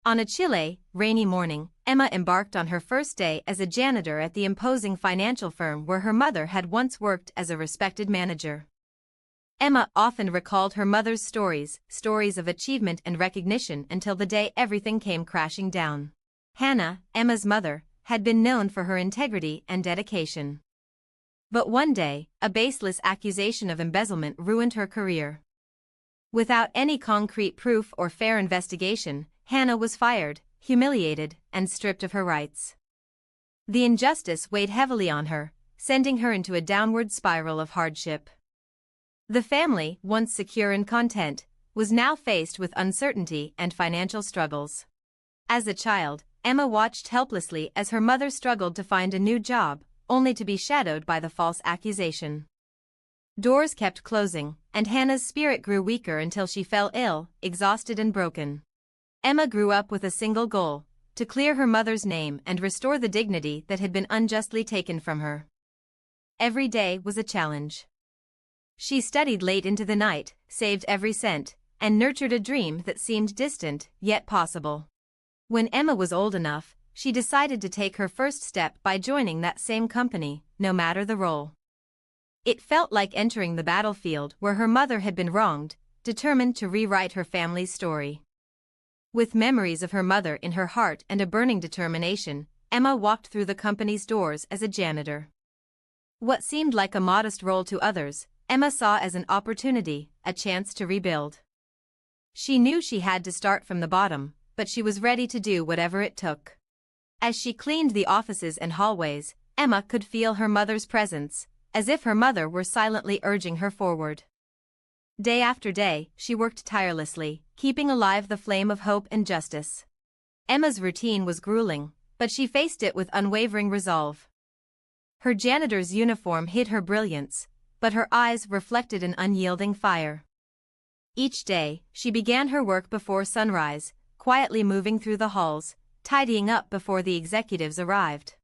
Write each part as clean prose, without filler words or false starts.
On a chilly, rainy morning, Emma embarked on her first day as a janitor at the imposing financial firm where her mother had once worked as a respected manager. Emma often recalled her mother's stories of achievement and recognition until the day everything came crashing down. Hannah, Emma's mother, had been known for her integrity and dedication. But one day, a baseless accusation of embezzlement ruined her career. Without any concrete proof or fair investigation, Hannah was fired, humiliated, and stripped of her rights. The injustice weighed heavily on her, sending her into a downward spiral of hardship. The family, once secure and content, was now faced with uncertainty and financial struggles. As a child, Emma watched helplessly as her mother struggled to find a new job, only to be shadowed by the false accusation. Doors kept closing, and Hannah's spirit grew weaker until she fell ill, exhausted and broken. Emma grew up with a single goal: to clear her mother's name and restore the dignity that had been unjustly taken from her. Every day was a challenge. She studied late into the night, saved every cent, and nurtured a dream that seemed distant, yet possible. When Emma was old enough, she decided to take her first step by joining that same company, no matter the role. It felt like entering the battlefield where her mother had been wronged, determined to rewrite her family's story. With memories of her mother in her heart and a burning determination, Emma walked through the company's doors as a janitor. What seemed like a modest role to others, Emma saw as an opportunity, a chance to rebuild. She knew she had to start from the bottom, but she was ready to do whatever it took. As she cleaned the offices and hallways, Emma could feel her mother's presence, as if her mother were silently urging her forward. Day after day, she worked tirelessly, keeping alive the flame of hope and justice. Emma's routine was grueling, but she faced it with unwavering resolve. Her janitor's uniform hid her brilliance, but her eyes reflected an unyielding fire. Each day, she began her work before sunrise, quietly moving through the halls, tidying up before the executives arrived.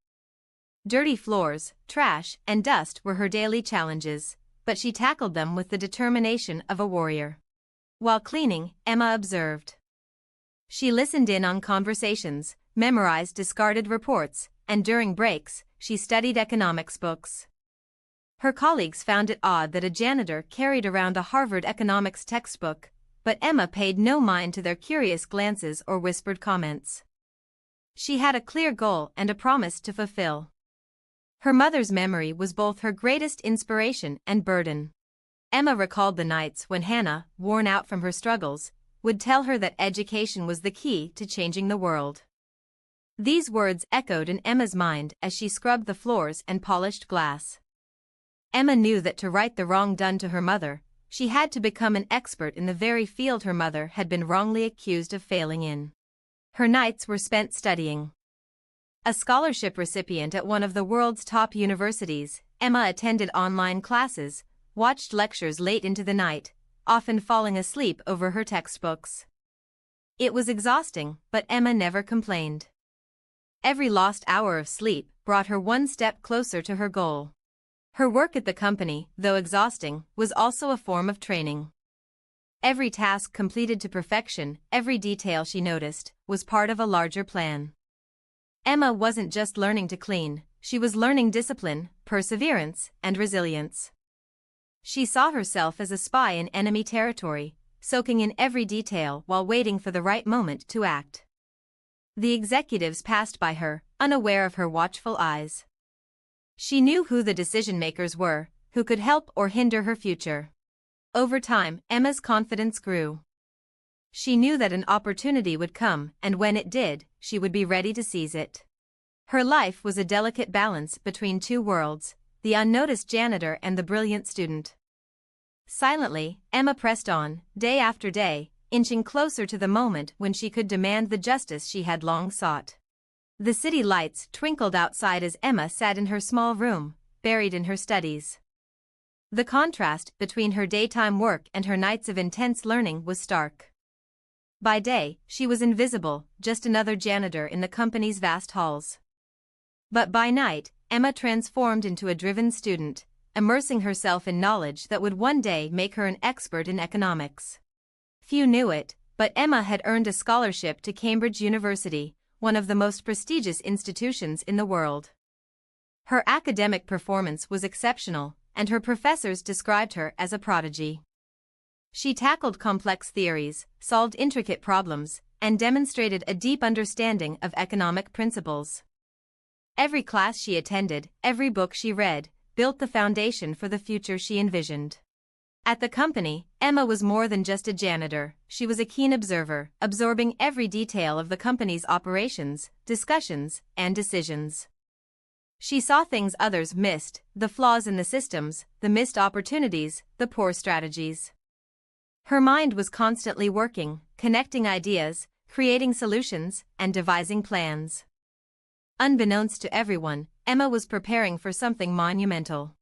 Dirty floors, trash, and dust were her daily challenges, but she tackled them with the determination of a warrior. While cleaning, Emma observed. She listened in on conversations, memorized discarded reports, and during breaks, she studied economics books. Her colleagues found it odd that a janitor carried around a Harvard economics textbook, but Emma paid no mind to their curious glances or whispered comments. She had a clear goal and a promise to fulfill. Her mother's memory was both her greatest inspiration and burden. Emma recalled the nights when Hannah, worn out from her struggles, would tell her that education was the key to changing the world. These words echoed in Emma's mind as she scrubbed the floors and polished glass. Emma knew that to right the wrong done to her mother, she had to become an expert in the very field her mother had been wrongly accused of failing in. Her nights were spent studying. A scholarship recipient at one of the world's top universities, Emma attended online classes, watched lectures late into the night, often falling asleep over her textbooks. It was exhausting, but Emma never complained. Every lost hour of sleep brought her one step closer to her goal. Her work at the company, though exhausting, was also a form of training. Every task completed to perfection, every detail she noticed, was part of a larger plan. Emma wasn't just learning to clean, she was learning discipline, perseverance, and resilience. She saw herself as a spy in enemy territory, soaking in every detail while waiting for the right moment to act. The executives passed by her, unaware of her watchful eyes. She knew who the decision-makers were, who could help or hinder her future. Over time, Emma's confidence grew. She knew that an opportunity would come, and when it did, she would be ready to seize it. Her life was a delicate balance between two worlds, the unnoticed janitor and the brilliant student. Silently, Emma pressed on, day after day, inching closer to the moment when she could demand the justice she had long sought. The city lights twinkled outside as Emma sat in her small room, buried in her studies. The contrast between her daytime work and her nights of intense learning was stark. By day, she was invisible, just another janitor in the company's vast halls. But by night, Emma transformed into a driven student, immersing herself in knowledge that would one day make her an expert in economics. Few knew it, but Emma had earned a scholarship to Cambridge University, one of the most prestigious institutions in the world. Her academic performance was exceptional, and her professors described her as a prodigy. She tackled complex theories, solved intricate problems, and demonstrated a deep understanding of economic principles. Every class she attended, every book she read, built the foundation for the future she envisioned. At the company, Emma was more than just a janitor. She was a keen observer, absorbing every detail of the company's operations, discussions, and decisions. She saw things others missed, the flaws in the systems, the missed opportunities, the poor strategies. Her mind was constantly working, connecting ideas, creating solutions, and devising plans. Unbeknownst to everyone, Emma was preparing for something monumental.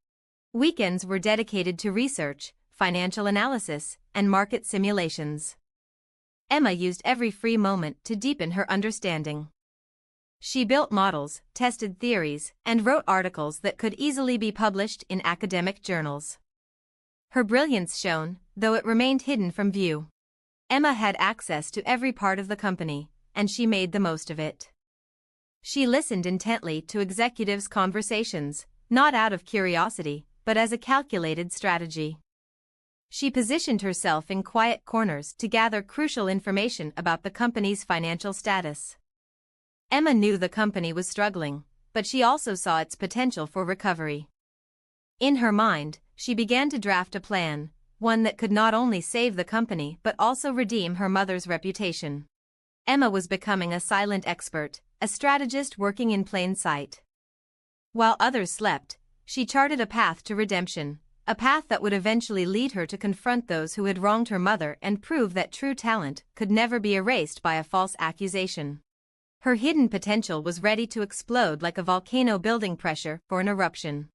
Weekends were dedicated to research, financial analysis, and market simulations. Emma used every free moment to deepen her understanding. She built models, tested theories, and wrote articles that could easily be published in academic journals. Her brilliance shone, though it remained hidden from view. Emma had access to every part of the company, and she made the most of it. She listened intently to executives' conversations, not out of curiosity, but as a calculated strategy. She positioned herself in quiet corners to gather crucial information about the company's financial status. Emma knew the company was struggling, but she also saw its potential for recovery. In her mind, she began to draft a plan, one that could not only save the company but also redeem her mother's reputation. Emma was becoming a silent expert, a strategist working in plain sight. While others slept, she charted a path to redemption, a path that would eventually lead her to confront those who had wronged her mother and prove that true talent could never be erased by a false accusation. Her hidden potential was ready to explode like a volcano building pressure for an eruption.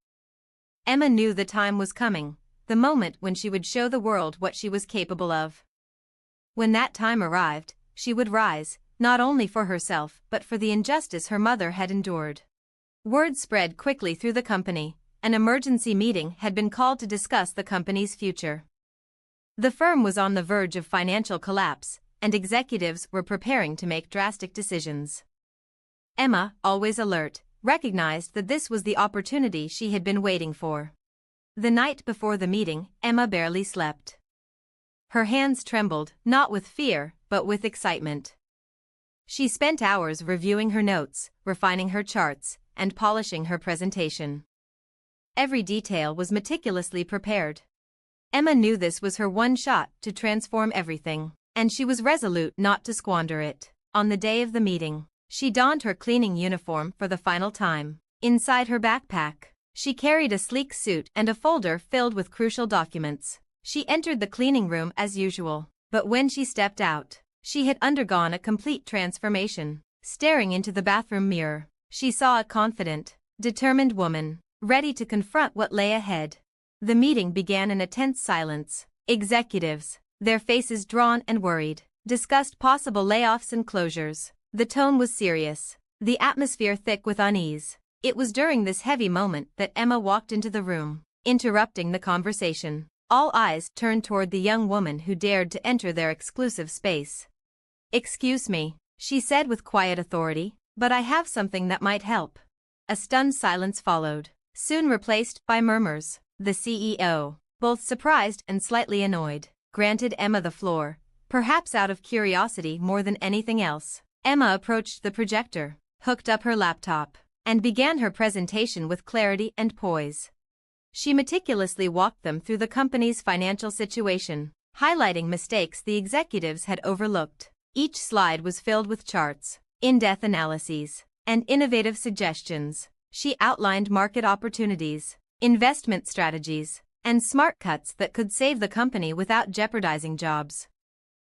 Emma knew the time was coming, the moment when she would show the world what she was capable of. When that time arrived, she would rise, not only for herself but for the injustice her mother had endured. Word spread quickly through the company. An emergency meeting had been called to discuss the company's future. The firm was on the verge of financial collapse, and executives were preparing to make drastic decisions. Emma, always alert, recognized that this was the opportunity she had been waiting for. The night before the meeting, Emma barely slept. Her hands trembled, not with fear, but with excitement. She spent hours reviewing her notes, refining her charts, and polishing her presentation. Every detail was meticulously prepared. Emma knew this was her one shot to transform everything, and she was resolute not to squander it. On the day of the meeting, she donned her cleaning uniform for the final time. Inside her backpack, she carried a sleek suit and a folder filled with crucial documents. She entered the cleaning room as usual, but when she stepped out, she had undergone a complete transformation. Staring into the bathroom mirror, she saw a confident, determined woman, ready to confront what lay ahead. The meeting began in a tense silence. Executives, their faces drawn and worried, discussed possible layoffs and closures. The tone was serious, the atmosphere thick with unease. It was during this heavy moment that Emma walked into the room, interrupting the conversation. All eyes turned toward the young woman who dared to enter their exclusive space. "Excuse me," she said with quiet authority, "but I have something that might help." A stunned silence followed, soon replaced by murmurs. The CEO, both surprised and slightly annoyed, granted Emma the floor, perhaps out of curiosity more than anything else. Emma approached the projector, hooked up her laptop, and began her presentation with clarity and poise. She meticulously walked them through the company's financial situation, highlighting mistakes the executives had overlooked. Each slide was filled with charts, in-depth analyses, and innovative suggestions. She outlined market opportunities, investment strategies, and smart cuts that could save the company without jeopardizing jobs.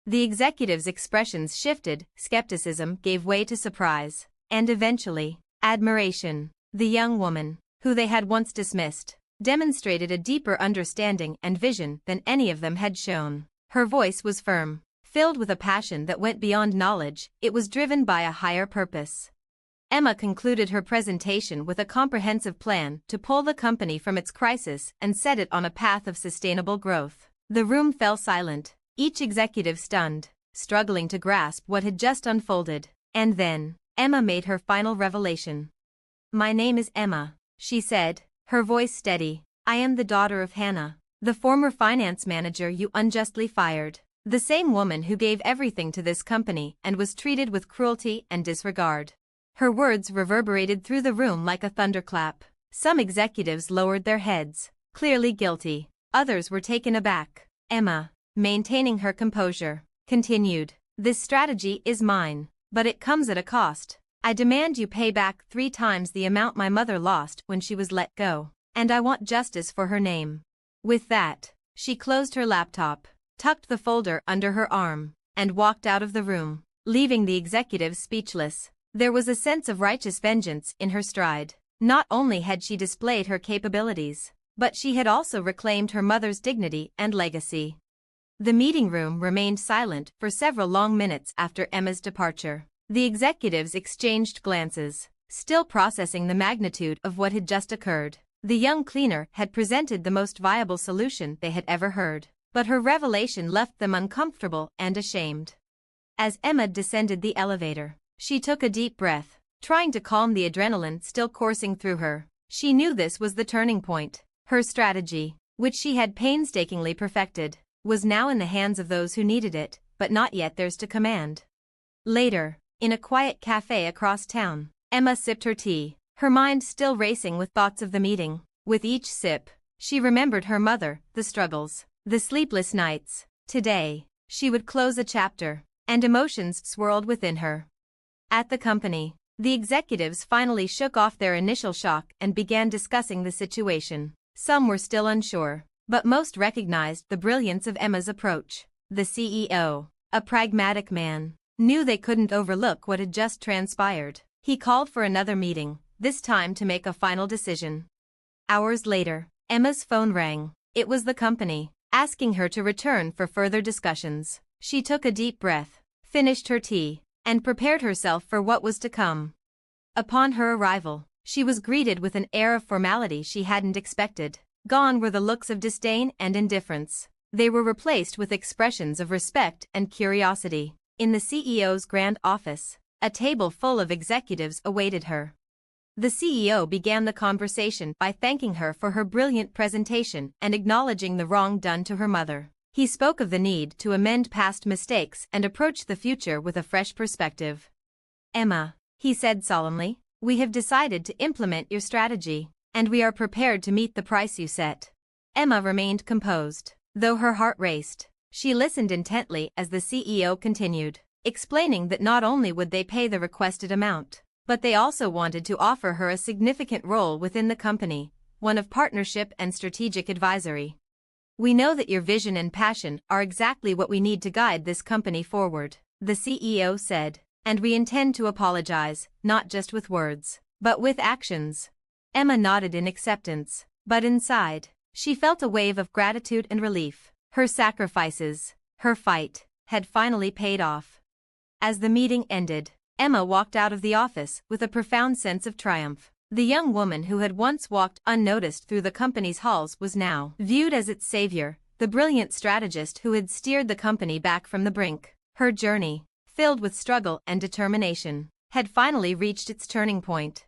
The executives' expressions shifted, skepticism gave way to surprise, and eventually, admiration. The young woman, who they had once dismissed, demonstrated a deeper understanding and vision than any of them had shown. Her voice was firm, filled with a passion that went beyond knowledge. It was driven by a higher purpose. Emma concluded her presentation with a comprehensive plan to pull the company from its crisis and set it on a path of sustainable growth. The room fell silent, each executive stunned, struggling to grasp what had just unfolded. And then, Emma made her final revelation. "My name is Emma," she said, her voice steady. "I am the daughter of Hannah, the former finance manager you unjustly fired. The same woman who gave everything to this company and was treated with cruelty and disregard." Her words reverberated through the room like a thunderclap. Some executives lowered their heads, clearly guilty. Others were taken aback. Emma, maintaining her composure, continued, "This strategy is mine, but it comes at a cost. I demand you pay back 3 times the amount my mother lost when she was let go, and I want justice for her name." With that, she closed her laptop, tucked the folder under her arm, and walked out of the room, leaving the executives speechless. There was a sense of righteous vengeance in her stride. Not only had she displayed her capabilities, but she had also reclaimed her mother's dignity and legacy. The meeting room remained silent for several long minutes after Emma's departure. The executives exchanged glances, still processing the magnitude of what had just occurred. The young cleaner had presented the most viable solution they had ever heard, but her revelation left them uncomfortable and ashamed. As Emma descended the elevator, she took a deep breath, trying to calm the adrenaline still coursing through her. She knew this was the turning point. Her strategy, which she had painstakingly perfected, was now in the hands of those who needed it, but not yet theirs to command. Later, in a quiet cafe across town, Emma sipped her tea, her mind still racing with thoughts of the meeting. With each sip, she remembered her mother, the struggles, the sleepless nights. Today, she would close a chapter, and emotions swirled within her. At the company, the executives finally shook off their initial shock and began discussing the situation. Some were still unsure, but most recognized the brilliance of Emma's approach. The CEO, a pragmatic man, knew they couldn't overlook what had just transpired. He called for another meeting, this time to make a final decision. Hours later, Emma's phone rang. It was the company, asking her to return for further discussions. She took a deep breath, finished her tea, and prepared herself for what was to come. Upon her arrival, she was greeted with an air of formality she hadn't expected. Gone were the looks of disdain and indifference. They were replaced with expressions of respect and curiosity. In the CEO's grand office, a table full of executives awaited her. The CEO began the conversation by thanking her for her brilliant presentation and acknowledging the wrong done to her mother. He spoke of the need to amend past mistakes and approach the future with a fresh perspective. "Emma," he said solemnly, "we have decided to implement your strategy, and we are prepared to meet the price you set." Emma remained composed, though her heart raced. She listened intently as the CEO continued, explaining that not only would they pay the requested amount, but they also wanted to offer her a significant role within the company, one of partnership and strategic advisory. "We know that your vision and passion are exactly what we need to guide this company forward," the CEO said, "and we intend to apologize, not just with words, but with actions." Emma nodded in acceptance, but inside, she felt a wave of gratitude and relief. Her sacrifices, her fight, had finally paid off. As the meeting ended, Emma walked out of the office with a profound sense of triumph. The young woman who had once walked unnoticed through the company's halls was now viewed as its savior, the brilliant strategist who had steered the company back from the brink. Her journey, filled with struggle and determination, had finally reached its turning point.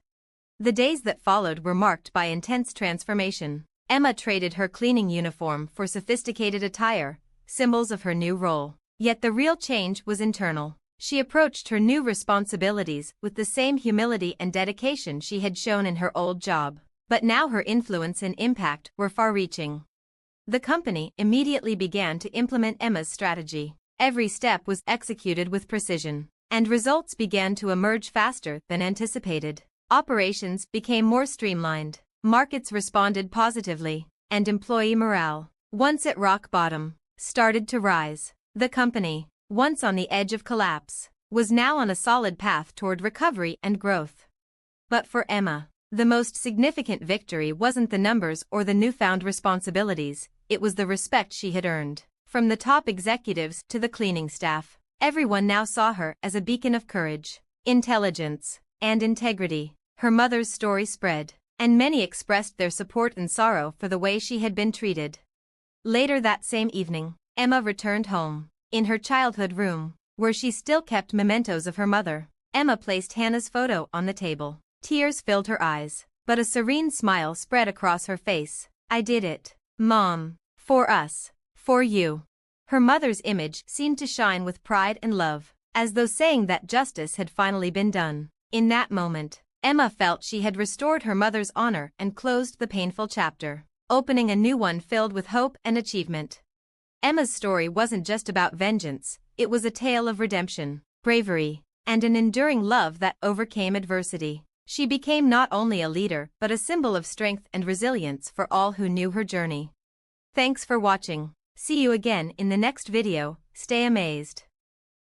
The days that followed were marked by intense transformation. Emma traded her cleaning uniform for sophisticated attire, symbols of her new role. Yet the real change was internal. She approached her new responsibilities with the same humility and dedication she had shown in her old job. But now her influence and impact were far-reaching. The company immediately began to implement Emma's strategy. Every step was executed with precision, and results began to emerge faster than anticipated. Operations became more streamlined, markets responded positively, and employee morale, once at rock bottom, started to rise. The company, once on the edge of collapse, was now on a solid path toward recovery and growth. But for Emma, the most significant victory wasn't the numbers or the newfound responsibilities, it was the respect she had earned. From the top executives to the cleaning staff, everyone now saw her as a beacon of courage, intelligence, and integrity. Her mother's story spread, and many expressed their support and sorrow for the way she had been treated. Later that same evening, Emma returned home. In her childhood room, where she still kept mementos of her mother, Emma placed Hannah's photo on the table. Tears filled her eyes, but a serene smile spread across her face. "I did it, Mom. For us. For you." Her mother's image seemed to shine with pride and love, as though saying that justice had finally been done. In that moment, Emma felt she had restored her mother's honor and closed the painful chapter, opening a new one filled with hope and achievement. Emma's story wasn't just about vengeance, it was a tale of redemption, bravery, and an enduring love that overcame adversity. She became not only a leader but a symbol of strength and resilience for all who knew her journey. Thanks for watching. See you again in the next video. Stay amazed.